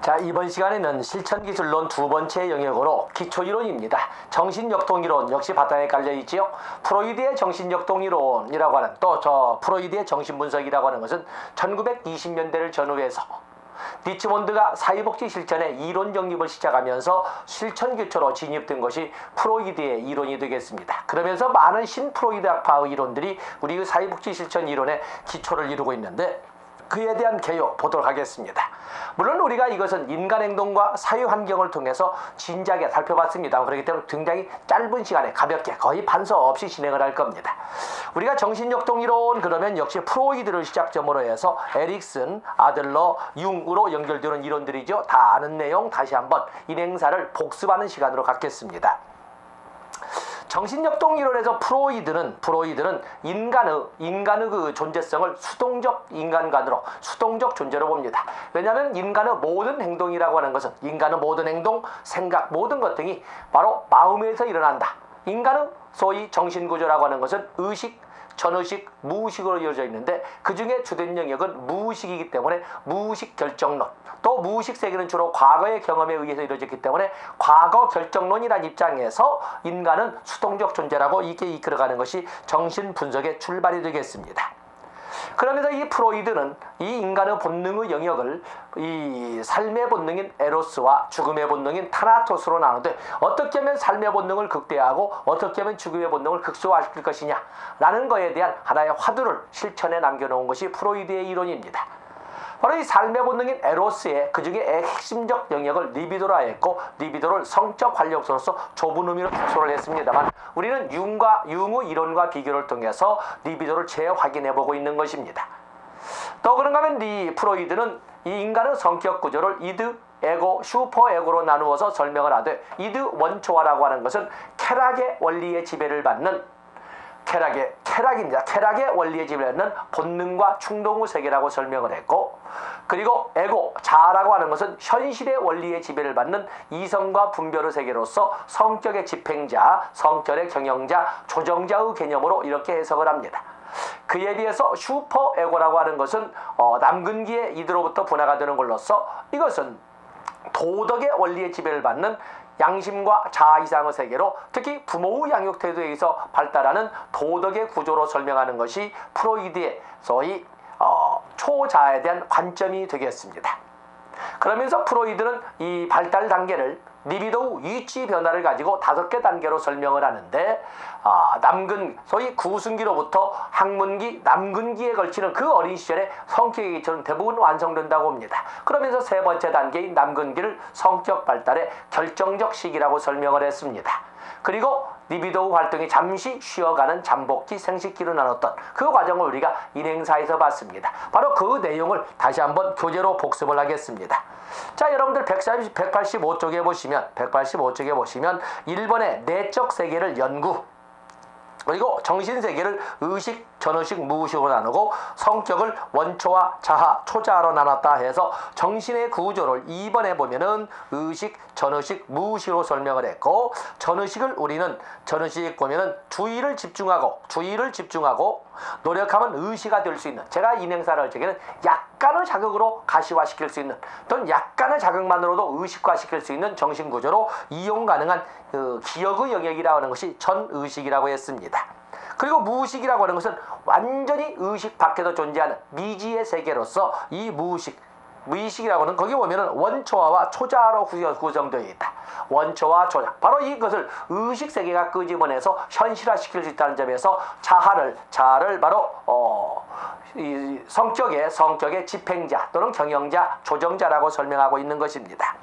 자, 이번 시간에는 실천기술론 두 번째 영역으로 기초이론입니다. 정신역동이론 역시 바탕에 깔려있지요. 프로이드의 정신역동이론이라고 하는 프로이드의 정신분석이라고 하는 것은 1920년대를 전후해서 디츠몬드가 사회복지 실천의 이론 정립을 시작하면서 실천기초로 진입된 것이 프로이드의 이론이 되겠습니다. 그러면서 많은 신프로이드 학파의 이론들이 우리 사회복지 실천 이론의 기초를 이루고 있는데 그에 대한 개요 보도록 하겠습니다. 물론 우리가 이것은 인간 행동과 사회 환경을 통해서 진지하게 살펴봤습니다. 그렇기 때문에 굉장히 짧은 시간에 가볍게 거의 반서 없이 진행을 할 겁니다. 우리가 정신역동이론 그러면 역시 프로이드를 시작점으로 해서 에릭슨, 아들러, 융으로 연결되는 이론들이죠. 다 아는 내용 다시 한번 인행사를 복습하는 시간으로 갖겠습니다. 정신역동이론에서 프로이드는 인간의 그 존재성을 수동적 인간관으로 수동적 존재로 봅니다. 왜냐하면 인간의 모든 행동이라고 하는 것은 인간의 모든 행동, 생각 모든 것 등이 바로 마음에서 일어난다. 인간의 소위 정신구조라고 하는 것은 의식, 전의식, 무의식으로 이루어져 있는데 그 중에 주된 영역은 무의식이기 때문에 무의식 결정론, 또 무의식 세계는 주로 과거의 경험에 의해서 이루어졌기 때문에 과거 결정론이라는 입장에서 인간은 수동적 존재라고 이렇게 이끌어가는 것이 정신분석의 출발이 되겠습니다. 그러면서 이 프로이드는 이 인간의 본능의 영역을 이 삶의 본능인 에로스와 죽음의 본능인 타나토스로 나누되 어떻게 하면 삶의 본능을 극대화하고 어떻게 하면 죽음의 본능을 극소화시킬 것이냐 라는 것에 대한 하나의 화두를 실천에 남겨놓은 것이 프로이드의 이론입니다. 바로 이 삶의 본능인 에로스의 그 중에 핵심적 영역을 리비도로 하였고 리비도를 성적 활력소로서 좁은 의미로 축소를 했습니다만 우리는 융의 이론과 비교를 통해서 리비도를 재확인해보고 있는 것입니다. 또 그런가 하면 이 프로이드는 이 인간의 성격 구조를 이드, 에고, 슈퍼에고로 나누어서 설명을 하되 이드 원초화라고 하는 것은 쾌락의 원리의 지배를 받는 쾌락입니다. 쾌락의 원리에 지배하는 본능과 충동의 세계라고 설명을 했고 그리고 에고, 자아라고 하는 것은 현실의 원리에 지배를 받는 이성과 분별의 세계로서 성격의 집행자, 성격의 경영자, 조정자의 개념으로 이렇게 해석을 합니다. 그에 비해서 슈퍼에고라고 하는 것은 남근기의 이드로부터 분화가 되는 걸로써 이것은 도덕의 원리에 지배를 받는 양심과 자아 이상의 세계로 특히 부모의 양육 태도에 의해서 발달하는 도덕의 구조로 설명하는 것이 프로이드의 소위 초자아에 대한 관점이 되겠습니다. 그러면서 프로이드는 이 발달 단계를 리비도의 위치 변화를 가지고 5개 단계로 설명을 하는데 소위 구순기로부터 학문기, 남근기에 걸치는 그 어린 시절에 성격의 기초는 대부분 완성된다고 봅니다. 그러면서 세 번째 단계인 남근기를 성격 발달의 결정적 시기라고 설명을 했습니다. 그리고 리비도의 활동이 잠시 쉬어가는 잠복기, 생식기로 나눴던 그 과정을 우리가 인행사에서 봤습니다. 바로 그 내용을 다시 한번 교재로 복습을 하겠습니다. 자, 여러분들 185쪽에 보시면 1번의 내적 세계를 연구 그리고 정신세계를 의식, 전의식, 무의식으로 나누고 성격을 원초와 자아, 초자아로 나눴다 해서 정신의 구조를 2번에 보면은 의식, 전의식, 무의식으로 설명을 했고 전의식 보면은 주의를 집중하고 노력하면 의식화 될 수 있는 제가 인행사를 할 적에는 약간의 자극으로 가시화시킬 수 있는 또는 약간의 자극만으로도 의식화시킬 수 있는 정신구조로 이용 가능한 기억의 영역이라고 하는 것이 전의식이라고 했습니다. 그리고 무의식이라고 하는 것은 완전히 의식 밖에서 존재하는 미지의 세계로서 이 무의식이라고 하는 거기 보면은 원초화와 초자아로 구성되어 있다. 원초와 초자. 바로 이것을 의식 세계가 끄집어내서 현실화시킬 수 있다는 점에서 자아를 바로 이 성격의 집행자 또는 경영자, 조정자라고 설명하고 있는 것입니다.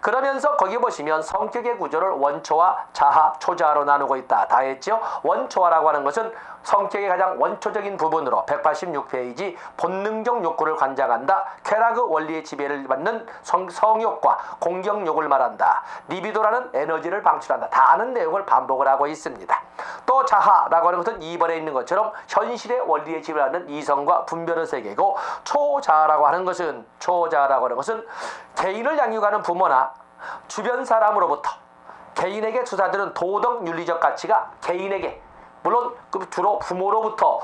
그러면서 거기 보시면 성격의 구조를 원초와 자아, 초자아로 나누고 있다. 다 했죠? 원초화라고 하는 것은 성격의 가장 원초적인 부분으로 186페이지 본능적 욕구를 관장한다. 쾌락의 원리의 지배를 받는 성욕과 공경욕을 말한다. 리비도라는 에너지를 방출한다. 다 아는 내용을 반복을 하고 있습니다. 또 자아라고 하는 것은 2번에 있는 것처럼 현실의 원리에 지배를 받는 이성과 분별의 세계고 초자아라고 하는 것은 개인을 양육하는 부모나 주변 사람으로부터 개인에게 투사되는 도덕 윤리적 가치가 개인에게 물론 그 주로 부모로부터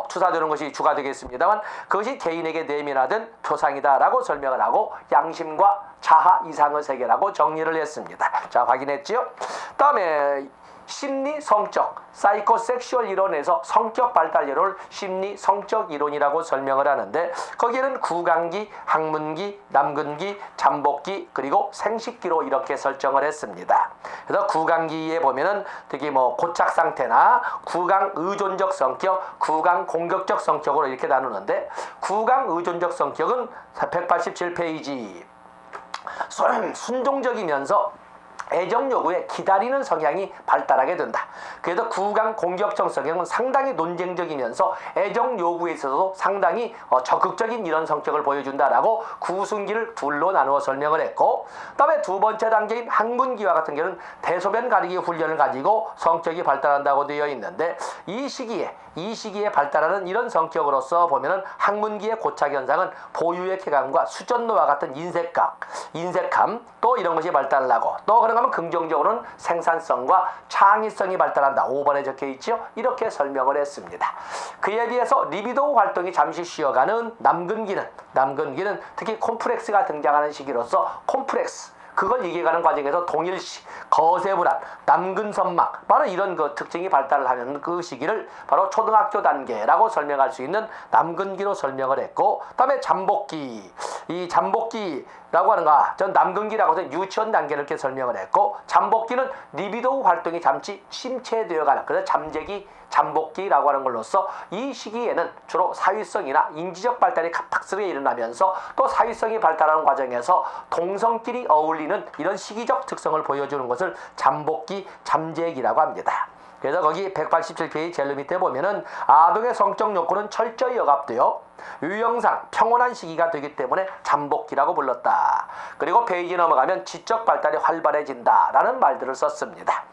추사되는 것이 주가 되겠습니다만 그것이 개인에게 내면화된 표상이다라고 설명을 하고 양심과 자아 이상의 세계라고 정리를 했습니다. 자, 확인했지요? 다음에 심리 성적, 사이코섹슈얼 이론에서 성격 발달 이론을 심리 성적 이론이라고 설명을 하는데 거기에는 구강기, 학문기, 남근기, 잠복기 그리고 생식기로 이렇게 설정을 했습니다. 그래서 구강기에 보면은 특히 뭐 고착 상태나 구강 의존적 성격, 구강 공격적 성격으로 이렇게 나누는데 구강 의존적 성격은 187페이지 순종적이면서 애정 요구에 기다리는 성향이 발달하게 된다. 그래서 구강 공격적 성향은 상당히 논쟁적이면서 애정 요구에 있어서도 상당히 적극적인 이런 성격을 보여준다라고 구순기를 둘로 나누어 설명을 했고, 그다음에 두 번째 단계인 학문기와 같은 경우는 대소변 가리기 훈련을 가지고 성격이 발달한다고 되어 있는데 이 시기에 발달하는 이런 성격으로서 보면은 학문기의 고착 현상은 보유의 쾌감과 수전노와 같은 인색감 또 이런 것이 발달을 하고 또 그런가 하면 긍정적으로는 생산성과 창의성이 발달한다. 5번에 적혀 있죠. 이렇게 설명을 했습니다. 그에 비해서 리비도 활동이 잠시 쉬어가는 남근기는 특히 콤플렉스가 등장하는 시기로서 콤플렉스 그걸 이겨가는 과정에서 동일시, 거세불안, 남근선망 바로 이런 그 특징이 발달을 하는 그 시기를 바로 초등학교 단계라고 설명할 수 있는 남근기로 설명을 했고, 다음에 잠복기, 이 잠복기라고 하는가 전 남근기라고 해서 유치원 단계를 이렇게 설명을 했고, 잠복기는 리비도 활동이 잠시 침체되어가는 그래서 잠복기라고 하는 걸로써 이 시기에는 주로 사회성이나 인지적 발달이 갑작스레 일어나면서 또 사회성이 발달하는 과정에서 동성끼리 어울리는 이런 시기적 특성을 보여주는 것을 잠복기, 잠재기라고 합니다. 그래서 거기 187페이지 제일 밑에 보면은 아동의 성적 욕구는 철저히 억압되어 유형상 평온한 시기가 되기 때문에 잠복기라고 불렀다. 그리고 페이지 넘어가면 지적 발달이 활발해진다라는 말들을 썼습니다.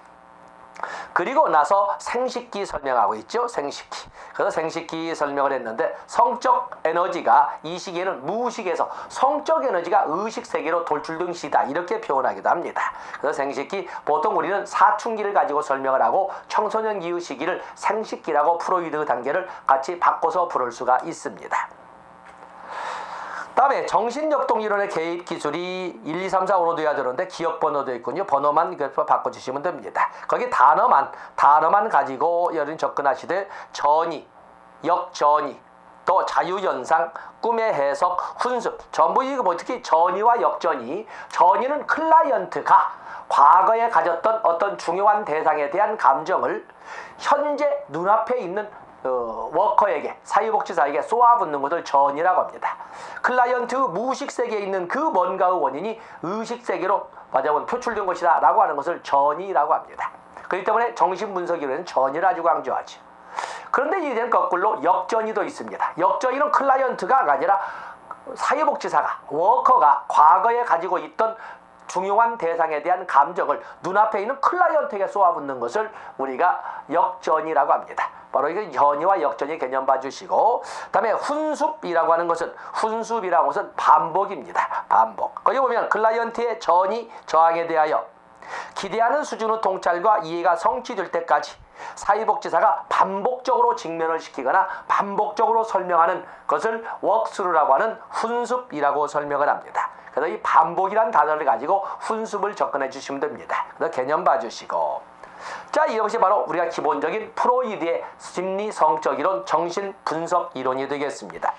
그리고 나서 생식기 설명하고 있죠. 생식기. 그래서 생식기 설명을 했는데 성적 에너지가 이 시기에는 무의식에서 성적 에너지가 의식 세계로 돌출된 시기다. 이렇게 표현하기도 합니다. 그래서 생식기 보통 우리는 사춘기를 가지고 설명을 하고 청소년기의 시기를 생식기라고 프로이드 단계를 같이 바꿔서 부를 수가 있습니다. 다음에 정신역동이론의 개입 기술이 1, 2, 3, 4, 5로 돼야 되는데 기억 번호도 있군요. 번호만 바꿔주시면 됩니다. 거기 단어만 가지고 여러분 접근하시되 전이, 역전이, 또 자유연상, 꿈의 해석, 훈습 전부 이거 뭐 특히 전이와 역전이 전이는 클라이언트가 과거에 가졌던 어떤 중요한 대상에 대한 감정을 현재 눈앞에 있는 워커에게 사회복지사에게 쏘아붙는 것을 전이라고 합니다. 클라이언트 무의식 세계에 있는 그 뭔가의 원인이 의식 세계로 맞아보면 표출된 것이다 라고 하는 것을 전이라고 합니다. 그렇기 때문에 정신분석이론은 전이를 아주 강조하죠. 그런데 이제는 거꾸로 역전이도 있습니다. 역전이는 클라이언트가 아니라 사회복지사가 워커가 과거에 가지고 있던 중요한 대상에 대한 감정을 눈앞에 있는 클라이언트에게 쏘아붙는 것을 우리가 역전이라고 합니다. 바로 이게 전이와 역전의 개념 봐주시고, 다음에 훈습이라고 하는 것은 반복입니다. 반복. 거기 보면 클라이언트의 전이 저항에 대하여 기대하는 수준의 통찰과 이해가 성취될 때까지 사회복지사가 반복적으로 직면을 시키거나 반복적으로 설명하는 것을 워크스루라고 하는 훈습이라고 설명을 합니다. 그래서 이 반복이란 단어를 가지고 훈습을 접근해 주시면 됩니다. 그래서 개념 봐주시고, 자, 이것이 바로 우리가 기본적인 프로이드의 심리 성적 이론, 정신 분석 이론이 되겠습니다.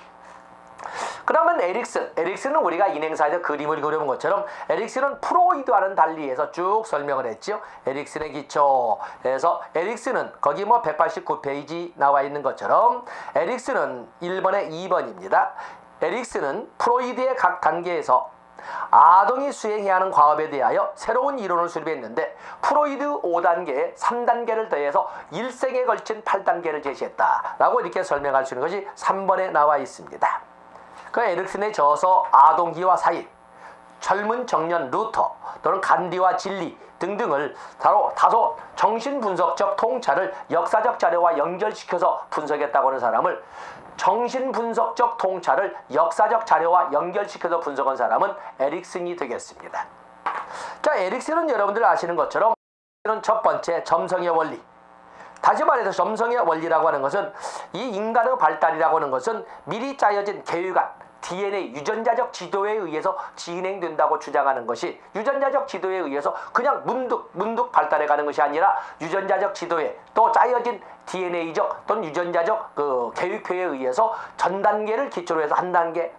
그러면 에릭슨은 우리가 인행사에서 그림을 그려본 것처럼 에릭슨은 프로이드와는 달리해서 쭉 설명을 했죠. 에릭슨의 기초에서 에릭슨은 거기 189페이지 나와 있는 것처럼 에릭슨은 1번에 2번입니다. 에릭슨은 프로이드의 각 단계에서 아동이 수행해야 하는 과업에 대하여 새로운 이론을 수립했는데 프로이드 5단계에 3단계를 더해서 일생에 걸친 8단계를 제시했다라고 이렇게 설명할 수 있는 것이 3번에 나와 있습니다. 그 에릭슨의 저서 아동기와 사이, 젊은 청년 루터 또는 간디와 진리 등등을 다소 정신분석적 통찰을 역사적 자료와 연결시켜서 분석했다고 하는 사람을, 정신분석적 통찰을 역사적 자료와 연결시켜서 분석한 사람은 에릭슨이 되겠습니다. 자, 에릭슨은 여러분들 아시는 것처럼 첫 번째 점성의 원리, 다시 말해서 점성의 원리라고 하는 것은 이 인간의 발달이라고 하는 것은 미리 짜여진 계획안, DNA 유전자적 지도에 의해서 진행된다고 주장하는 것이 유전자적 지도에 의해서 그냥 문득 발달해 가는 것이 아니라 유전자적 지도에 또 짜여진 DNA적 또는 유전자적 그 계획표에 의해서 전 단계를 기초로 해서 한 단계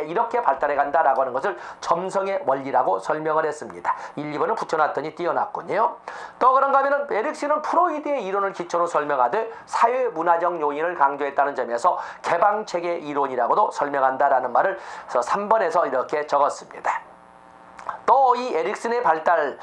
이렇게 발달해 간다라고 하는 것을 점성의 원리라고 설명을 했습니다. 1, 2번을 붙여놨더니 띄어놨군요. 또 그런가 하면은 에릭슨은 프로이드의 이론을 기초로 설명하되 사회 문화적 요인을 강조했다는 점에서 개방체계 이론이라고도 설명한다라는 말을 3번에서 이렇게 적었습니다. 또 이 에릭슨의 발달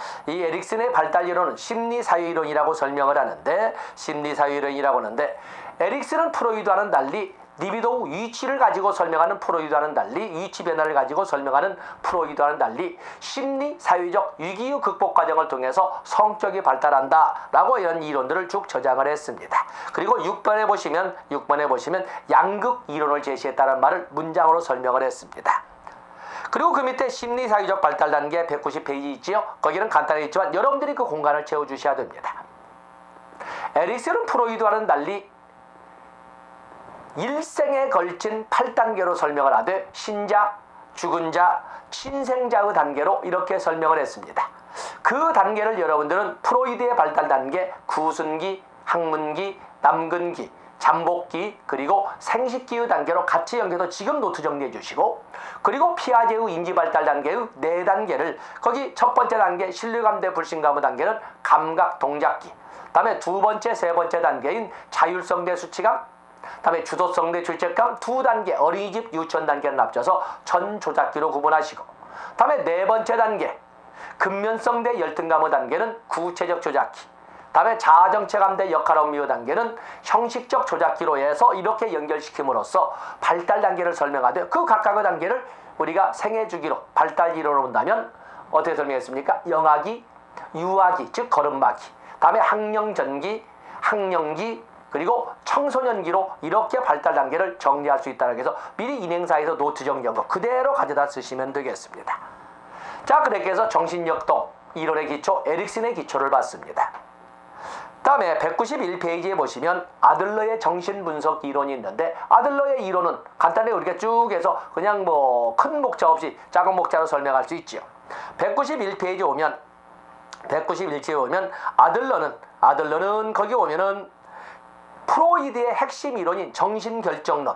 이론은 심리사회이론이라고 설명을 하는데 심리사회이론이라고 하는데 에릭슨은 프로이드와는 달리 리비도 위치를 가지고 설명하는 프로이드와는 달리 위치 변화를 가지고 설명하는 프로이드와는 달리 심리 사회적 위기 극복 과정을 통해서 성격이 발달한다라고 이런 이론들을 쭉 저장을 했습니다. 그리고 6번에 보시면 양극 이론을 제시했다는 말을 문장으로 설명을 했습니다. 그리고 그 밑에 심리사회적 발달 단계 190페이지 있지요. 거기는 간단히 있지만 여러분들이 그 공간을 채워주셔야 됩니다. 에릭슨은 프로이드와는 달리 일생에 걸친 8단계로 설명을 하되 신자, 죽은 자, 신생자의 단계로 이렇게 설명을 했습니다. 그 단계를 여러분들은 프로이드의 발달 단계, 구순기, 학문기, 남근기, 잠복기 그리고 생식기의 단계로 같이 연결해서 지금 노트 정리해 주시고 그리고 피아제의 인지발달 단계의 4단계를 거기 첫 번째 단계 신뢰감대 불신감의 단계는 감각 동작기 다음에 두 번째 세 번째 단계인 자율성 대 수치감 다음에 주도성 대 죄책감 2단계 어린이집 유치원 단계를 합쳐서 전조작기로 구분하시고 다음에 네 번째 단계 근면성 대 열등감의 단계는 구체적 조작기 다음에 자아정체감 대 역할업미의 단계는 형식적 조작기로 해서 이렇게 연결시킴으로써 발달 단계를 설명하되 그 각각의 단계를 우리가 생애주기로 발달 이론으로 본다면 어떻게 설명했습니까? 영아기, 유아기 즉 걸음마기 다음에 학령전기, 학령기 그리고 청소년기로 이렇게 발달 단계를 정리할 수 있다고 해서 미리 인행사에서 노트 정리한 거 그대로 가져다 쓰시면 되겠습니다. 자 그렇게 해서 정신역동 이론의 기초 에릭슨의 기초를 봤습니다. 다음에 191페이지에 보시면 아들러의 정신분석 이론이 있는데 아들러의 이론은 간단히 우리가 쭉 해서 그냥 뭐 큰 목차 없이 작은 목차로 설명할 수 있지요. 191페이지에 오면 아들러는 거기 오면은 프로이드의 핵심 이론인 정신결정론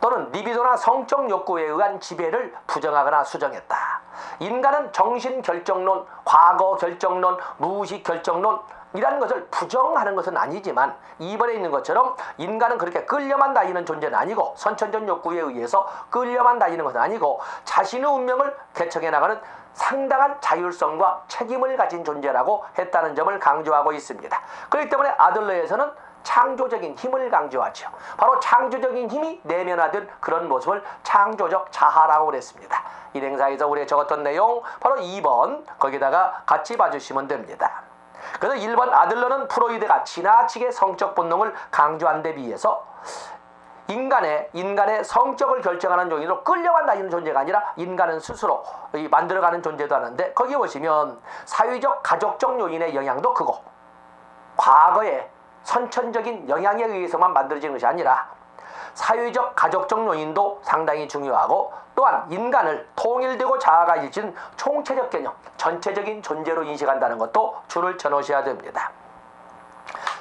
또는 리비도나 성적 욕구에 의한 지배를 부정하거나 수정했다. 인간은 정신결정론, 과거결정론, 무의식결정론 이라는 것을 부정하는 것은 아니지만 2번에 있는 것처럼 인간은 그렇게 끌려만 다니는 존재는 아니고 선천적 욕구에 의해서 끌려만 다니는 것은 아니고 자신의 운명을 개척해 나가는 상당한 자율성과 책임을 가진 존재라고 했다는 점을 강조하고 있습니다. 그렇기 때문에 아들러에서는 창조적인 힘을 강조하죠. 바로 창조적인 힘이 내면화된 그런 모습을 창조적 자아라고 그랬습니다. 인행사에서 우리가 적었던 내용 바로 2번 거기다가 같이 봐주시면 됩니다. 그래서 1번 아들러는 프로이드가 지나치게 성적 본능을 강조한 데 비해서 인간의 성적을 결정하는 요인으로 끌려만 다니는 존재가 아니라 인간은 스스로 만들어가는 존재도 하는데 거기 보시면 사회적 가족적 요인의 영향도 크고 과거의 선천적인 영향에 의해서만 만들어지는 것이 아니라 사회적 가족적 요인도 상당히 중요하고 또한 인간을 통일되고 자아가 일치는 총체적 개념, 전체적인 존재로 인식한다는 것도 줄을 쳐놓으셔야 됩니다.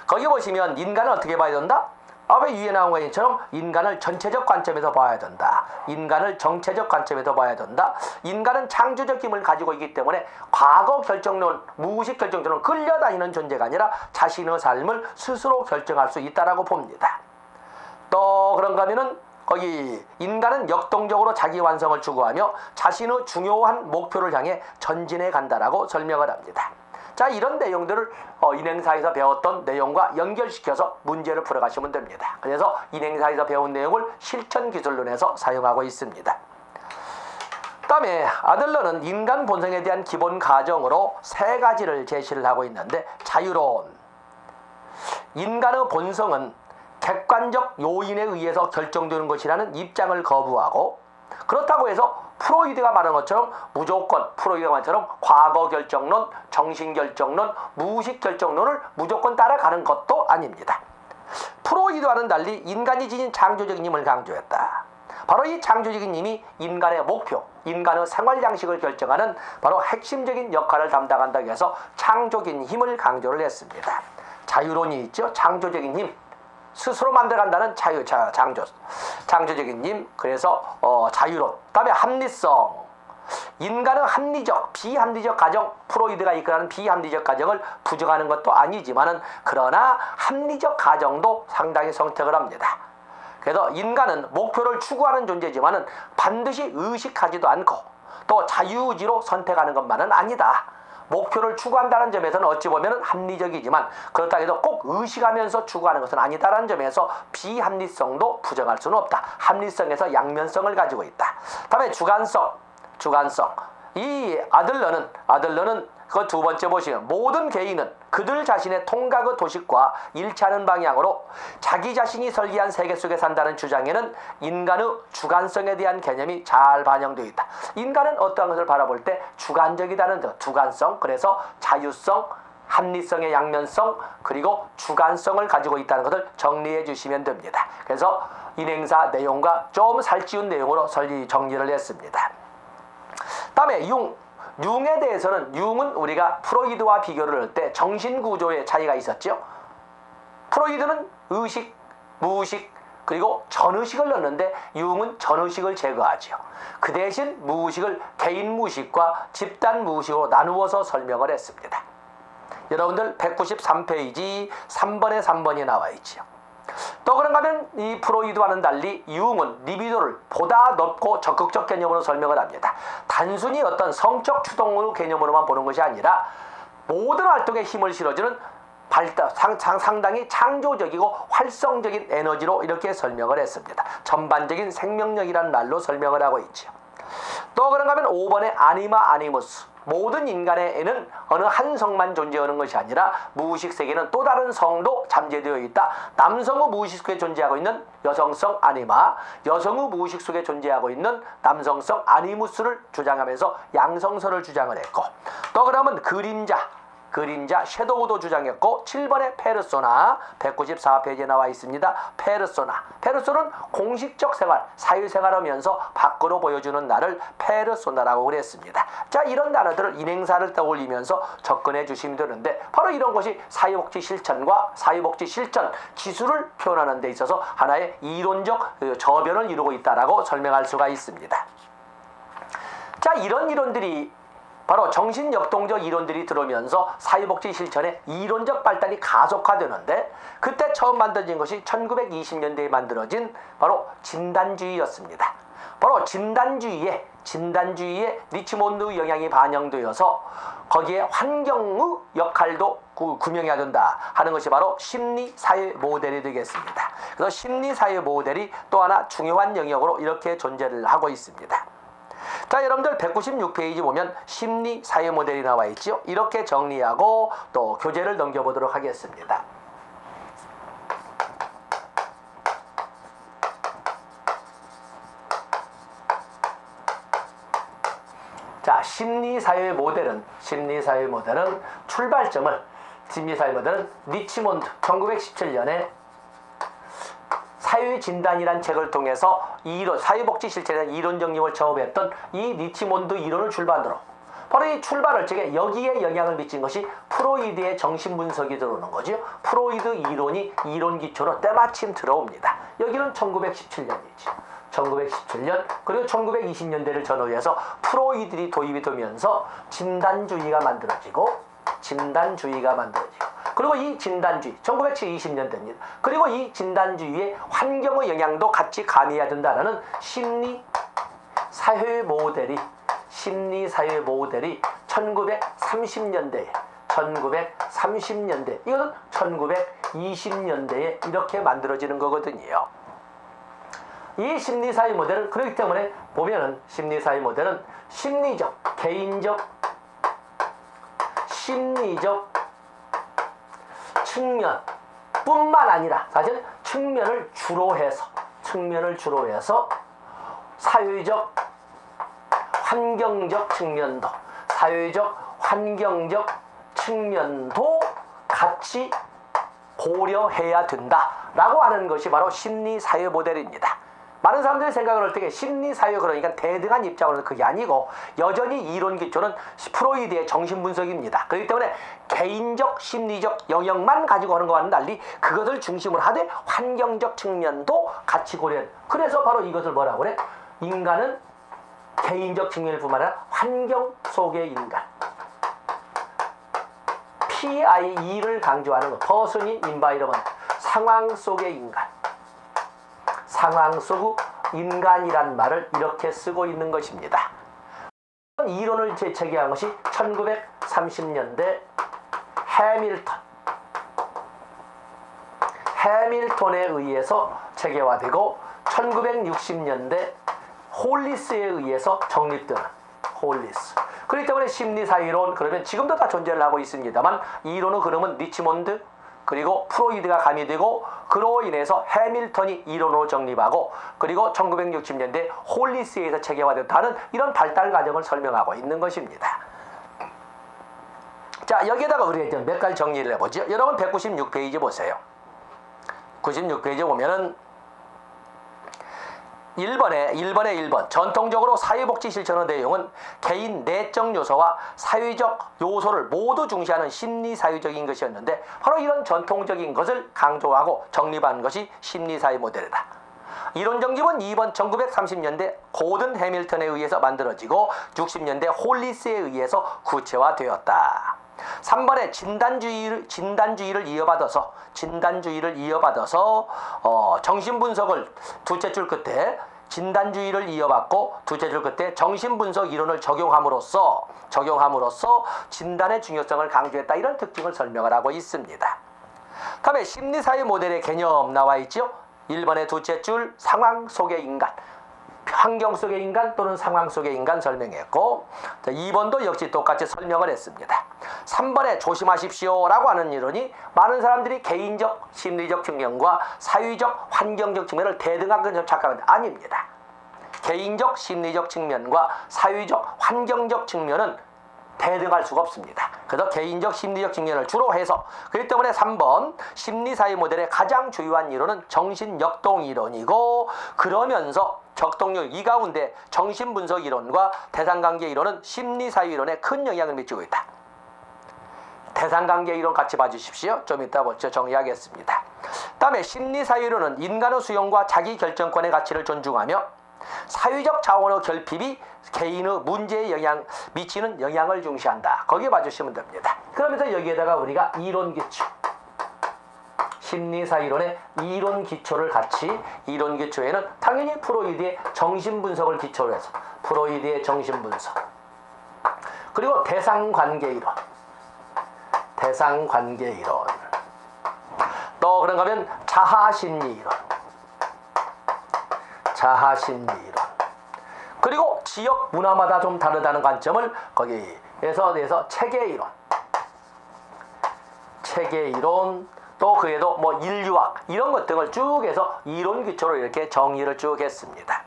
거기 보시면 인간은 어떻게 봐야 된다? 앞에 위에 나온 것처럼 인간을 전체적 관점에서 봐야 된다. 인간을 정체적 관점에서 봐야 된다. 인간은 창조적 힘을 가지고 있기 때문에 과거 결정론, 무의식 결정론은 끌려다니는 존재가 아니라 자신의 삶을 스스로 결정할 수 있다라고 봅니다. 또 그런가 하면은 거기 인간은 역동적으로 자기 완성을 추구하며 자신의 중요한 목표를 향해 전진해 간다라고 설명을 합니다. 자 이런 내용들을 인행사에서 배웠던 내용과 연결시켜서 문제를 풀어가시면 됩니다. 그래서 인행사에서 배운 내용을 실천기술론에서 사용하고 있습니다. 다음에 아들러는 인간 본성에 대한 기본 가정으로 3가지를 제시를 하고 있는데 자유로운 인간의 본성은 객관적 요인에 의해서 결정되는 것이라는 입장을 거부하고 그렇다고 해서 프로이드가 말한 것처럼 무조건 프로이드가 말한 것처럼 과거 결정론, 정신 결정론, 무의식 결정론을 무조건 따라가는 것도 아닙니다. 프로이드와는 달리 인간이 지닌 창조적인 힘을 강조했다. 바로 이 창조적인 힘이 인간의 목표, 인간의 생활 양식을 결정하는 바로 핵심적인 역할을 담당한다고 해서 창조적인 힘을 강조를 했습니다. 자유론이 있죠. 창조적인 힘. 스스로 만들어간다는 창조적인 힘. 그래서 자유론. 그다음에 합리성. 인간은 합리적, 비합리적 가정, 프로이드가 이끌어가는 비합리적 가정을 부정하는 것도 아니지만은 그러나 합리적 가정도 상당히 선택을 합니다. 그래서 인간은 목표를 추구하는 존재지만은 반드시 의식하지도 않고 또 자유의지로 선택하는 것만은 아니다. 목표를 추구한다는 점에서는 어찌 보면 합리적이지만 그렇다고 해도 꼭 의식하면서 추구하는 것은 아니다라는 점에서 비합리성도 부정할 수는 없다. 합리성에서 양면성을 가지고 있다. 다음에 주관성. 이 아들러는 그 두 번째 보시면 모든 개인은 그들 자신의 통각의 도식과 일치하는 방향으로 자기 자신이 설계한 세계 속에 산다는 주장에는 인간의 주관성에 대한 개념이 잘 반영되어 있다. 인간은 어떠한 것을 바라볼 때 주관적이다는 것, 주관성, 그래서 자유성, 합리성의 양면성, 그리고 주관성을 가지고 있다는 것을 정리해 주시면 됩니다. 그래서 인행사 내용과 좀 살찌운 내용으로 정리를 했습니다. 다음에 융에 대해서는 융은 우리가 프로이드와 비교를 할 때 정신구조의 차이가 있었죠. 프로이드는 의식, 무의식, 그리고 전의식을 넣는데 융은 전의식을 제거하죠. 그 대신 무의식을 개인 무의식과 집단 무의식으로 나누어서 설명을 했습니다. 여러분들 193페이지 3번에 3번이 나와 있죠. 또 그런가 하면 이 프로이드와는 달리 융은 리비도를 보다 넓고 적극적 개념으로 설명을 합니다. 단순히 어떤 성적 추동의 개념으로만 보는 것이 아니라 모든 활동에 힘을 실어주는 상당히 창조적이고 활성적인 에너지로 이렇게 설명을 했습니다. 전반적인 생명력이라는 말로 설명을 하고 있죠. 또 그런가 하면 5번에 아니마 아니무스. 모든 인간의 애는 어느 한 성만 존재하는 것이 아니라 무의식 세계는 또 다른 성도 잠재되어 있다. 남성의 무의식 속에 존재하고 있는 여성성 아니마, 여성의 무의식 속에 존재하고 있는 남성성 아니무스를 주장하면서 양성선을 주장을 했고, 또 그러면 그림자 섀도우도 주장했고, 7번의 페르소나 194페이지에 나와 있습니다. 페르소는 공식적 생활, 사회생활하면서 밖으로 보여주는 나를 페르소나라고 그랬습니다. 자, 이런 단어들을 인행사를 떠올리면서 접근해 주시면 되는데 바로 이런 것이 사회복지 실천과 사회복지 실천 기술을 표현하는 데 있어서 하나의 이론적 저변을 이루고 있다라고 설명할 수가 있습니다. 자, 이런 이론들이 바로 정신역동적 이론들이 들어오면서 사회복지 실천의 이론적 발달이 가속화되는데 그때 처음 만들어진 것이 1920년대에 만들어진 바로 진단주의였습니다. 바로 진단주의에 리치몬드 영향이 반영되어서 거기에 환경의 역할도 구명해야 된다 하는 것이 바로 심리사회 모델이 되겠습니다. 그래서 심리사회 모델이 또 하나 중요한 영역으로 이렇게 존재를 하고 있습니다. 자, 여러분들 196페이지 보면 심리사회 모델이 나와 있죠. 이렇게 정리하고 또 교재를 넘겨보도록 하겠습니다. 자, 심리사회 모델은 출발점을 리치몬드 1917년에 사회진단이란 책을 통해서 사회복지 실천에 이론 정립을 처음 했던 이 리치몬드 이론을 출발으로 바로 이 출발을 책에 여기에 영향을 미친 것이 프로이드의 정신분석이 들어오는 거죠. 프로이드 이론이 이론 기초로 때마침 들어옵니다. 여기는 1917년이죠. 1917년 그리고 1920년대를 전후해서 프로이드들이 도입이 되면서 진단주의가 만들어지고 그리고 이 진단주의 1920년대입니다. 그리고 이 진단주의의 환경의 영향도 같이 가미해야 된다는 심리사회 모델이 1930년대 이것은 1920년대에 이렇게 만들어지는 거거든요. 이 심리사회 모델은 그렇기 때문에 보면은 심리사회 모델은 심리적, 개인적, 심리적 측면뿐만 아니라 사실 측면을 주로 해서 사회적 환경적 측면도, 사회적 환경적 측면도 같이 고려해야 된다라고 하는 것이 바로 심리사회 모델입니다. 많은 사람들이 생각을 할 때 심리사회 그러니까 대등한 입장으로는 그게 아니고 여전히 이론 기초는 프로이드의 정신분석입니다. 그렇기 때문에 개인적 심리적 영역만 가지고 하는 것과는 달리 그것을 중심으로 하되 환경적 측면도 같이 고려해. 그래서 바로 이것을 뭐라고 그래? 인간은 개인적 측면일 뿐만 아니라 환경 속의 인간. PIE를 강조하는 것. Person in Environment. 상황 속의 인간. 상황 속 인간이란 말을 이렇게 쓰고 있는 것입니다. 이론을 재체계한 것이 1930년대 해밀턴에 의해서 체계화되고 1960년대 홀리스에 의해서 정립되는 홀리스. 그렇기 때문에 심리사이론 그러면 지금도 다 존재를 하고 있습니다만 이론의 흐름은 리치몬드 그리고 프로이드가 가미되고 그로 인해서 해밀턴이 이론으로 정립하고 그리고 1960년대 홀리스에 의해서 체계화됐다는 이런 발달 과정을 설명하고 있는 것입니다. 자, 여기에다가 우리가 몇 가지 정리를 해보죠. 여러분 196페이지 보세요. 96페이지 보면은 1번 전통적으로 사회복지 실천의 내용은 개인 내적 요소와 사회적 요소를 모두 중시하는 심리사회적인 것이었는데 바로 이런 전통적인 것을 강조하고 정립한 것이 심리사회 모델이다. 이론 정립은 2번 1930년대 고든 해밀턴에 의해서 만들어지고 60년대 홀리스에 의해서 구체화되었다. 3번에 진단주의를 이어받아서 정신분석을 두째 줄 끝에 진단주의를 이어받고 두째 줄 끝에 정신분석 이론을 적용함으로써 진단의 중요성을 강조했다. 이런 특징을 설명을 하고 있습니다. 다음에 심리사회 모델의 개념 나와 있죠. 1번의 두째 줄 상황 속의 인간. 환경 속의 인간 또는 상황 속의 인간 설명했고 2번도 역시 똑같이 설명을 했습니다. 3번에 조심하십시오 라고 하는 이론이 많은 사람들이 개인적 심리적 측면과 사회적 환경적 측면을 대등하게 착각하는데 아닙니다. 개인적 심리적 측면과 사회적 환경적 측면은 대등할 수가 없습니다. 그래서 개인적 심리적 측면을 주로 해서 그렇기 때문에 3번 심리사회 모델의 가장 주요한 이론은 정신역동 이론이고 그러면서 적동력 이 가운데 정신분석 이론과 대상관계 이론은 심리사회 이론에 큰 영향을 미치고 있다. 대상관계 이론 같이 봐주십시오. 좀 이따 정리하겠습니다. 다음에 심리사회 이론은 인간의 수용과 자기 결정권의 가치를 존중하며 사회적 자원의 결핍이 개인의 문제에 미치는 영향을 중시한다. 거기에 봐주시면 됩니다. 그러면서 여기에다가 우리가 이론 기초 심리사이론의 이론 기초를 같이 이론 기초에는 당연히 프로이드의 정신분석을 기초로 해서 프로이드의 정신분석 그리고 대상관계 이론 또 그런가 하면 자아심리 이론 그리고 지역 문화마다 좀 다르다는 관점을 거기에서 체계 이론 또 그에도 뭐 인류학 이런 것 등을 쭉 해서 이론 기초로 이렇게 정리를 쭉 했습니다.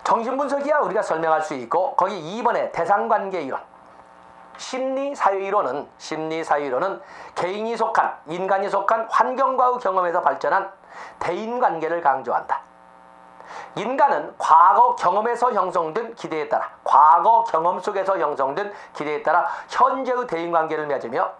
정신분석이야 우리가 설명할 수 있고 거기 2번에 대상관계 이론 심리사회이론은 인간이 속한 환경과의 경험에서 발전한 대인관계를 강조한다. 인간은 과거 경험에서 형성된 기대에 따라 과거 경험 속에서 형성된 기대에 따라 현재의 대인관계를 맺으며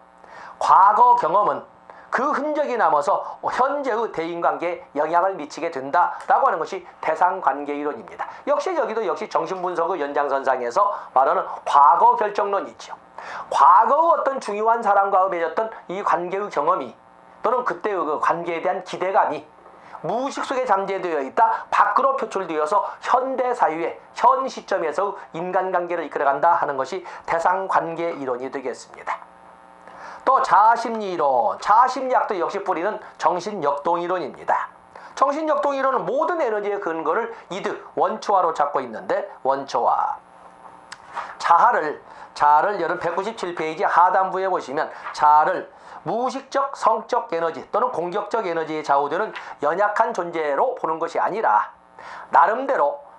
과거 경험은 그 흔적이 남아서 현재의 대인관계에 영향을 미치게 된다라고 하는 것이 대상관계 이론입니다. 여기도 정신분석의 연장선상에서 말하는 과거 결정론이죠. 과거의 어떤 중요한 사람과 맺었던 이 관계의 경험이 또는 그때의 그 관계에 대한 기대감이 무의식 속에 잠재되어 있다 밖으로 표출되어서 현대 사회의 현 시점에서 인간관계를 이끌어간다 하는 것이 대상관계 이론이 되겠습니다. 또 자아심리학도 역시 뿌리는 정신역동이론입니다. 정신역동이론은 모든 에너지의 근거를 원초화로 잡고 있는데 원초화 자아를 여러분 197페이지 하단부에 보시면 자아를 무의식적 성적 에너지 또는 공격적 에너지에 좌우되는 연약한 존재로 보는 것이 아니라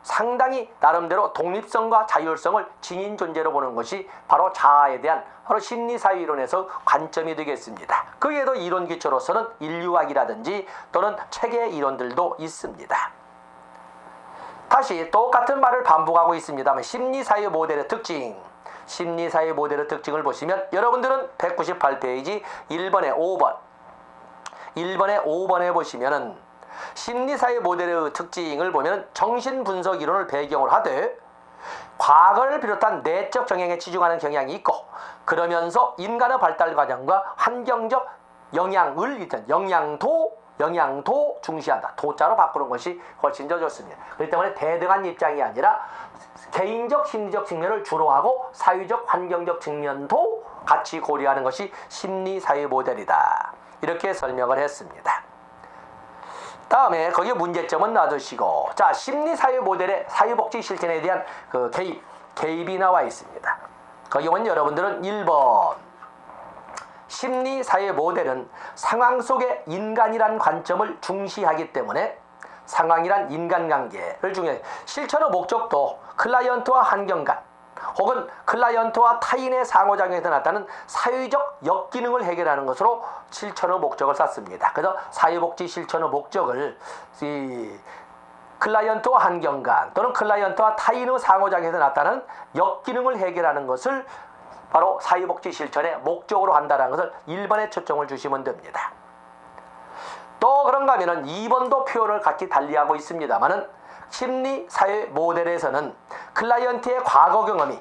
상당히 나름대로 독립성과 자율성을 지닌 존재로 보는 것이 바로 자아에 대한 바로 심리사회 이론에서 관점이 되겠습니다. 그 외에도 이론 기초로서는 인류학이라든지 또는 체계 이론들도 있습니다. 다시 똑같은 말을 반복하고 있습니다만 심리사회 모델의 특징, 심리사회 모델의 특징을 보시면 여러분들은 198페이지 1번에 5번에 보시면은 심리사회 모델의 특징을 보면 정신분석 이론을 배경으로 하되 과거를 비롯한 내적 경향에 치중하는 경향이 있고, 그러면서 인간의 발달 과정과 환경적 영향을 일단 영향도 중시한다. 도자로 바꾸는 것이 훨씬 더 좋습니다. 그렇기 때문에 대등한 입장이 아니라 개인적 심리적 측면을 주로 하고 사회적 환경적 측면도 같이 고려하는 것이 심리사회 모델이다. 이렇게 설명을 했습니다. 다음에 거기에 문제점은 놔두시고, 자, 심리사회 모델의 사회복지 실천에 대한 그 개입이 나와 있습니다. 거기 보면 여러분들은 1번 심리사회 모델은 상황 속의 인간이란 관점을 중시하기 때문에 상황이란 인간관계를 중요해. 실천의 목적도 클라이언트와 환경 간 혹은 클라이언트와 타인의 상호작용에서 나타나는 사회적 역기능을 해결하는 것으로 실천의 목적을 쌓습니다. 그래서 사회복지 실천의 목적을 클라이언트와 환경 간 또는 클라이언트와 타인의 상호작용에서 나타나는 역기능을 해결하는 것을 바로 사회복지 실천의 목적으로 한다는 것을 1번에 초점을 주시면 됩니다. 또 그런가 하면은 2번도 표현을 같이 달리하고 있습니다만은 심리사회 모델에서는 클라이언트의 과거 경험이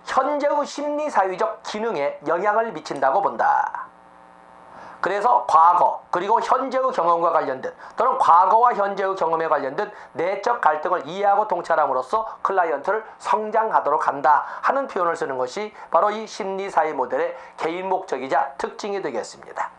현재의 심리사회적 기능에 영향을 미친다고 본다. 그래서 과거 그리고 현재의 경험과 관련된 또는 과거와 현재의 경험에 관련된 내적 갈등을 이해하고 통찰함으로써 클라이언트를 성장하도록 한다 하는 표현을 쓰는 것이 바로 이 심리사회 모델의 개인 목적이자 특징이 되겠습니다.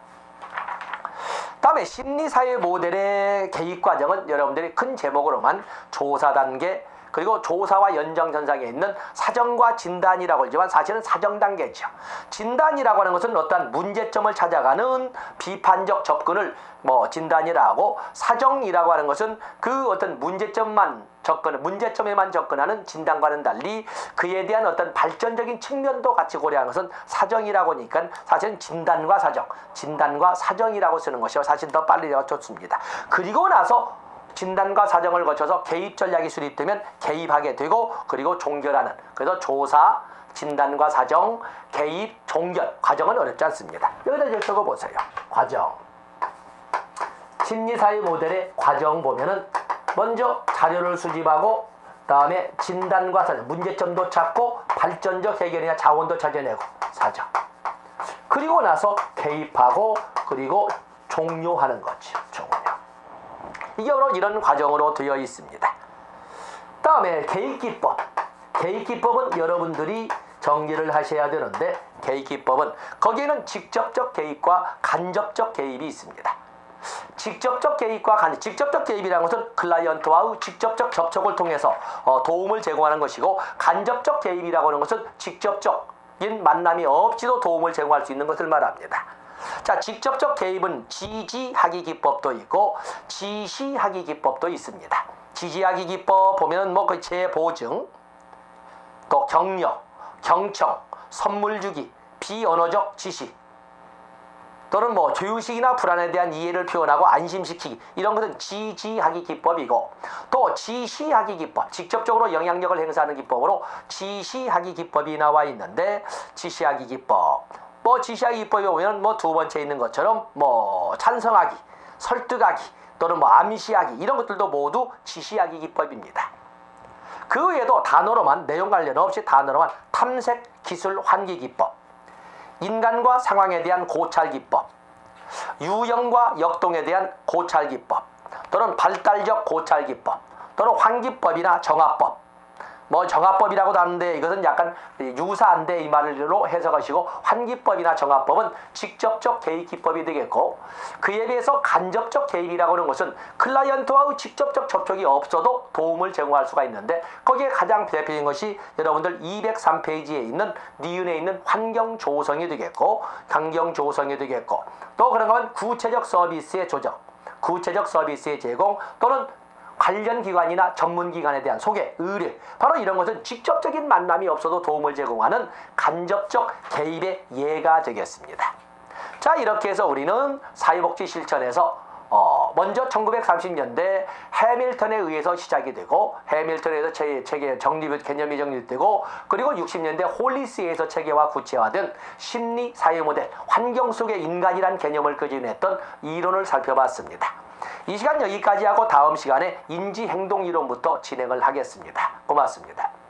다음에 심리사회 모델의 개입 과정은 여러분들이 큰 제목으로만 조사 단계 그리고 조사와 연장선상에 있는 사정과 진단이라고 하지만 사실은 사정 단계죠. 진단이라고 하는 것은 어떠한 문제점을 찾아가는 비판적 접근을 진단이라고, 사정이라고 하는 것은 그 어떤 문제점에만 접근하는 진단과는 달리 그에 대한 어떤 발전적인 측면도 같이 고려하는 것은 사정이라고 하니까 사실은 진단과 사정이라고 쓰는 것이 사실 더 빨리가 좋습니다. 그리고 나서 진단과 사정을 거쳐서 개입 전략이 수립되면 개입하게 되고, 그리고 종결하는, 그래서 조사, 진단과 사정, 개입, 종결 과정은 어렵지 않습니다. 여기다 이제 적어보세요. 과정. 심리사회 모델의 과정 보면은 먼저 자료를 수집하고 다음에 진단과 사정, 문제점도 찾고 발전적 해결이나 자원도 찾아내고 사정. 그리고 나서 개입하고 그리고 종료하는 거죠. 종료. 이게 바로 이런 과정으로 되어 있습니다. 다음에 개입기법. 개입기법은 여러분들이 정리를 하셔야 되는데, 개입기법은 거기에는 직접적 개입과 간접적 개입이 있습니다. 직접적 개입이라는 것은 클라이언트와의 직접적 접촉을 통해서 도움을 제공하는 것이고, 간접적 개입이라고 하는 것은 직접적인 만남이 없이도 도움을 제공할 수 있는 것을 말합니다. 자, 직접적 개입은 지지하기 기법도 있고 지시하기 기법도 있습니다. 지지하기 기법 보면은 그 재보증, 또 격려, 경청, 선물 주기, 비언어적 지시, 또는 죄의식이나 불안에 대한 이해를 표현하고 안심시키기, 이런 것은 지지하기 기법이고, 또 지시하기 기법, 직접적으로 영향력을 행사하는 기법으로 지시하기 기법이 나와 있는데, 지시하기 기법 지시하기 기법에 보면 두 번째 있는 것처럼 찬성하기, 설득하기, 또는 암시하기, 이런 것들도 모두 지시하기 기법입니다. 그 외에도 단어로만, 내용 관련 없이 단어로만 탐색, 기술, 환기 기법, 인간과 상황에 대한 고찰 기법, 유형과 역동에 대한 고찰 기법, 또는 발달적 고찰 기법, 또는 환기법이나 정화법. 정화법이라고도 하는데 이것은 약간 유사한데 이 말로 해석하시고, 환기법이나 정화법은 직접적 개입 기법이 되겠고, 그에 비해서 간접적 개입이라고 하는 것은 클라이언트와의 직접적 접촉이 없어도 도움을 제공할 수가 있는데, 거기에 가장 대표적인 것이 여러분들 203페이지에 있는 니은에 있는 환경 조성이 되겠고, 환경 조성이 되겠고, 또 그런 건 구체적 서비스의 조정, 구체적 서비스의 제공, 또는 관련 기관이나 전문 기관에 대한 소개, 의뢰, 바로 이런 것은 직접적인 만남이 없어도 도움을 제공하는 간접적 개입의 예가 되겠습니다. 자, 이렇게 해서 우리는 사회복지 실천에서 먼저 1930년대 해밀턴에 의해서 시작이 되고, 해밀턴에 의해서 체계 개념이 정립되고, 그리고 60년대 홀리스에 의해서 체계화 구체화된 심리 사회 모델, 환경 속의 인간이란 개념을 거론했던 이론을 살펴봤습니다. 이 시간 여기까지 하고 다음 시간에 인지 행동 이론부터 진행을 하겠습니다. 고맙습니다.